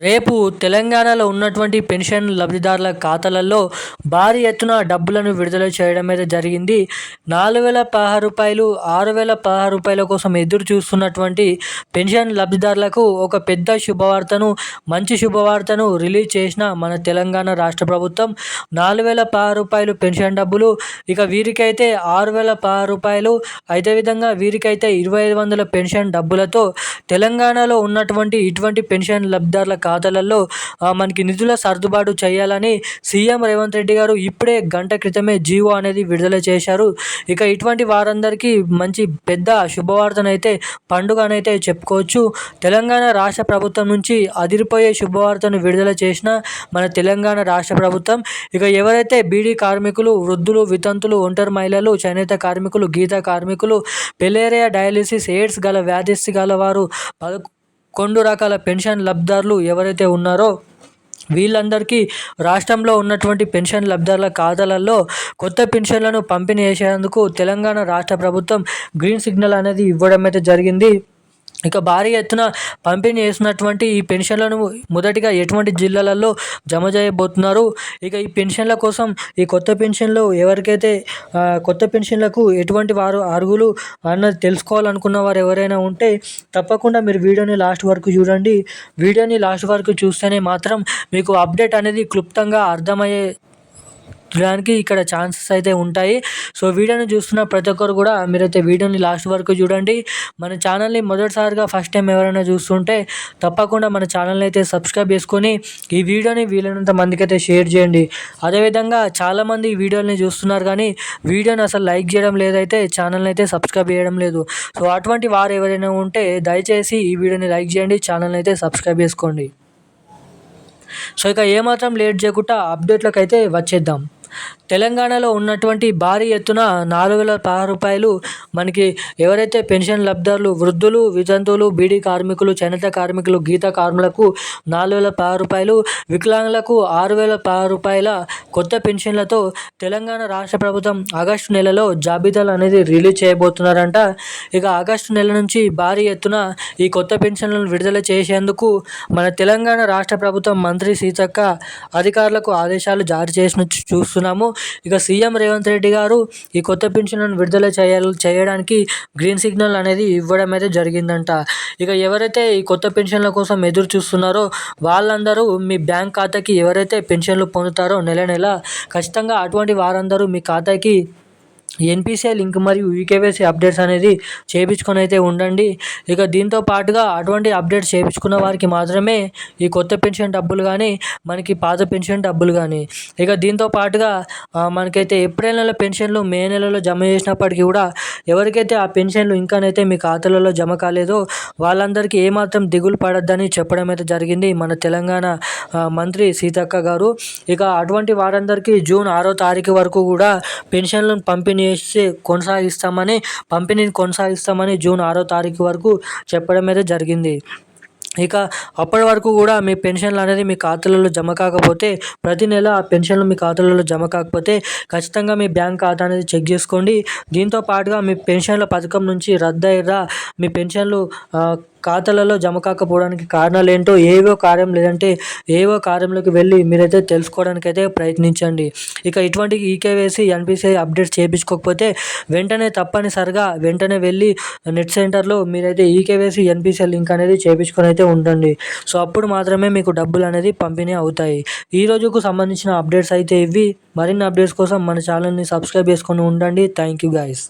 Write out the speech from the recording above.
రేపు తెలంగాణలో ఉన్నటువంటి పెన్షన్ లబ్ధిదారుల ఖాతాలలో భారీ ఎత్తున డబ్బులను విడుదల చేయడం అయితే జరిగింది. 4,016 6,016 కోసం ఎదురు చూస్తున్నటువంటి పెన్షన్ లబ్ధిదారులకు ఒక పెద్ద శుభవార్తను, మంచి శుభవార్తను రిలీజ్ చేసిన మన తెలంగాణ రాష్ట్ర ప్రభుత్వం. 4,016 పెన్షన్ డబ్బులు, ఇక వీరికైతే 6,016, అదేవిధంగా వీరికైతే 2,500 పెన్షన్ డబ్బులతో తెలంగాణలో ఉన్నటువంటి ఇటువంటి పెన్షన్ లబ్ధిదారుల ఖాతాలలో మనకి నిధుల సర్దుబాటు చేయాలని సీఎం రేవంత్ రెడ్డి గారు ఇప్పుడే గంట క్రితమే జీవో అనేది విడుదల చేశారు. ఇక ఇటువంటి వారందరికీ మంచి పెద్ద శుభవార్తనైతే, పండుగనైతే చెప్పుకోవచ్చు. తెలంగాణ రాష్ట్ర ప్రభుత్వం నుంచి అదిరిపోయే శుభవార్తను విడుదల చేసిన మన తెలంగాణ రాష్ట్ర ప్రభుత్వం. ఇక ఎవరైతే బీడీ కార్మికులు, వృద్ధులు, వితంతులు, ఒంటరి మహిళలు, చేనేత కార్మికులు, గీత కార్మికులు, పెలేరియా, డయాలిసిస్, ఎయిడ్స్ గల వ్యాధిస్థి గల వారు, 11 రకాల పెన్షన్ లబ్ధిదారులు ఎవరైతే ఉన్నారో వీళ్ళందరికీ రాష్ట్రంలో ఉన్నటువంటి పెన్షన్ లబ్ధిదారుల ఖాతాలలో కొత్త పెన్షన్లను పంపిణీ చేసేందుకు తెలంగాణ రాష్ట్ర ప్రభుత్వం గ్రీన్ సిగ్నల్ అనేది ఇవ్వడం అయితే జరిగింది. ఇక భారీ ఎత్తున పంపిణీ చేసినటువంటి ఈ పెన్షన్లను మొదటిగా ఎటువంటి జిల్లాలలో జమ చేయబోతున్నారు, ఇక ఈ పెన్షన్ల కోసం ఈ కొత్త పెన్షన్లు ఎవరికైతే కొత్త పెన్షన్లకు ఎటువంటి వారు అర్హులు అన్నది తెలుసుకోవాలనుకున్న వారు ఎవరైనా ఉంటే తప్పకుండా మీరు వీడియోని లాస్ట్ వరకు చూడండి. వీడియోని లాస్ట్ వరకు చూస్తేనే మాత్రం మీకు అప్డేట్ అనేది క్లుప్తంగా అర్థమయ్యే దానికి ఇక్కడ ఛాన్సెస్ అయితే ఉంటాయి. సో వీడియోని చూస్తున్న ప్రతి ఒక్కరు కూడా మీరైతే వీడియోని లాస్ట్ వరకు చూడండి. మన ఛానల్ని మొదటిసారిగా ఫస్ట్ టైం ఎవరైనా చూస్తుంటే తప్పకుండా మన ఛానల్ని అయితే సబ్స్క్రైబ్ చేసుకొని ఈ వీడియోని వీలైనంత మందికి అయితే షేర్ చేయండి. అదేవిధంగా చాలామంది ఈ వీడియోని చూస్తున్నారు కానీ వీడియోని అసలు లైక్ చేయడం లేదైతే, ఛానల్ని అయితే సబ్స్క్రైబ్ చేయడం లేదు. సో అటువంటి వారు ఎవరైనా ఉంటే దయచేసి ఈ వీడియోని లైక్ చేయండి, ఛానల్ని అయితే సబ్స్క్రైబ్ చేసుకోండి. సో ఇక ఏమాత్రం లేట్ చేయకుండా అప్డేట్లకు అయితే వచ్చేద్దాం. తెలంగాణలో ఉన్నటువంటి భారీ ఎత్తున 4,016 మనకి ఎవరైతే పెన్షన్ లబ్ధిదారులు, వృద్ధులు, వితంతువులు, బీడీ కార్మికులు, చేనేత కార్మికులు, గీత కార్మికులకు 4,016, వికలాంగులకు 6,016 కొత్త పెన్షన్లతో తెలంగాణ రాష్ట్ర ప్రభుత్వం ఆగస్టు నెలలో జాబితాలు అనేది రిలీజ్ చేయబోతున్నారంట. ఇక ఆగస్టు నెల నుంచి భారీ ఎత్తున ఈ కొత్త పెన్షన్లను విడుదల చేసేందుకు మన తెలంగాణ రాష్ట్ర ప్రభుత్వం మంత్రి సీతక్క అధికారులకు ఆదేశాలు జారీ చేసిన చూస్తున్నాము. ఇక సీఎం రేవంత్ రెడ్డి గారు ఈ కొత్త పెన్షన్లను విడుదల చేయడానికి గ్రీన్ సిగ్నల్ అనేది ఇవ్వడం అయితే జరిగిందంట. ఇక ఎవరైతే ఈ కొత్త పెన్షన్ల కోసం ఎదురు చూస్తున్నారో వాళ్ళందరూ మీ బ్యాంక్ ఖాతాకి ఎవరైతే పెన్షన్లు పొందుతారో నెల నెల ఖచ్చితంగా అటువంటి వారందరూ మీ ఖాతాకి ఎన్పిసిఐ లింక్ మరియు ఈకేవైసీ అప్డేట్స్ అనేది చేయించుకొని అయితే ఉండండి. ఇక దీంతో పాటుగా అటువంటి అప్డేట్స్ చేయించుకున్న వారికి మాత్రమే ఈ కొత్త పెన్షన్ డబ్బులు కానీ, మనకి పాత పెన్షన్ డబ్బులు కానీ, ఇక దీంతో పాటుగా మనకైతే ఏప్రిల్ నెల పెన్షన్లు మే నెలలో జమ చేసినప్పటికీ కూడా ఎవరికైతే ఆ పెన్షన్లు ఇంకానైతే మీ ఖాతాలలో జమ కాలేదో వాళ్ళందరికీ ఏమాత్రం దిగులు పడొద్దని చెప్పడం అయితే జరిగింది మన తెలంగాణ మంత్రి సీతక్క గారు. ఇక అటువంటి వారందరికీ జూన్ 6వ తారీఖు వరకు కూడా పెన్షన్లను పంపిణీని కొనసాగిస్తామని జూన్ 6వ తారీఖు వరకు చెప్పడం అయితే జరిగింది. ఇక అప్పటి వరకు కూడా మీ పెన్షన్లు అనేది మీ ఖాతాలలో జమ కాకపోతే, ప్రతి నెల ఆ పెన్షన్లు మీ ఖాతాలలో జమ కాకపోతే ఖచ్చితంగా మీ బ్యాంక్ ఖాతా అనేది చెక్ చేసుకోండి. దీంతో పాటుగా మీ పెన్షన్ల పథకం నుంచి రద్దయ్యారా, మీ పెన్షన్లు ఖాతాలలో జమ కాకపోవడానికి కారణాలు ఏంటో ఏవో కార్యంలోకి వెళ్ళి మీరైతే తెలుసుకోవడానికి అయితే ప్రయత్నించండి. ఇక ఇటువంటి ఈకేవైసీ, ఎన్పిసిఐ అప్డేట్స్ చేయించుకోకపోతే తప్పనిసరిగా వెంటనే వెళ్ళి నెట్ సెంటర్లో మీరైతే ఈకేవైసీ, ఎన్పిసిఐ లింక్ అనేది చేయించుకొని అయితే ఉండండి. సో అప్పుడు మాత్రమే మీకు డబ్బులు అనేది పంపిణీ అవుతాయి. ఈ రోజుకు సంబంధించిన అప్డేట్స్ అయితే ఇవి. మరిన్ని అప్డేట్స్ కోసం మన ఛానల్ని సబ్స్క్రైబ్ చేసుకొని ఉండండి. Thank you guys.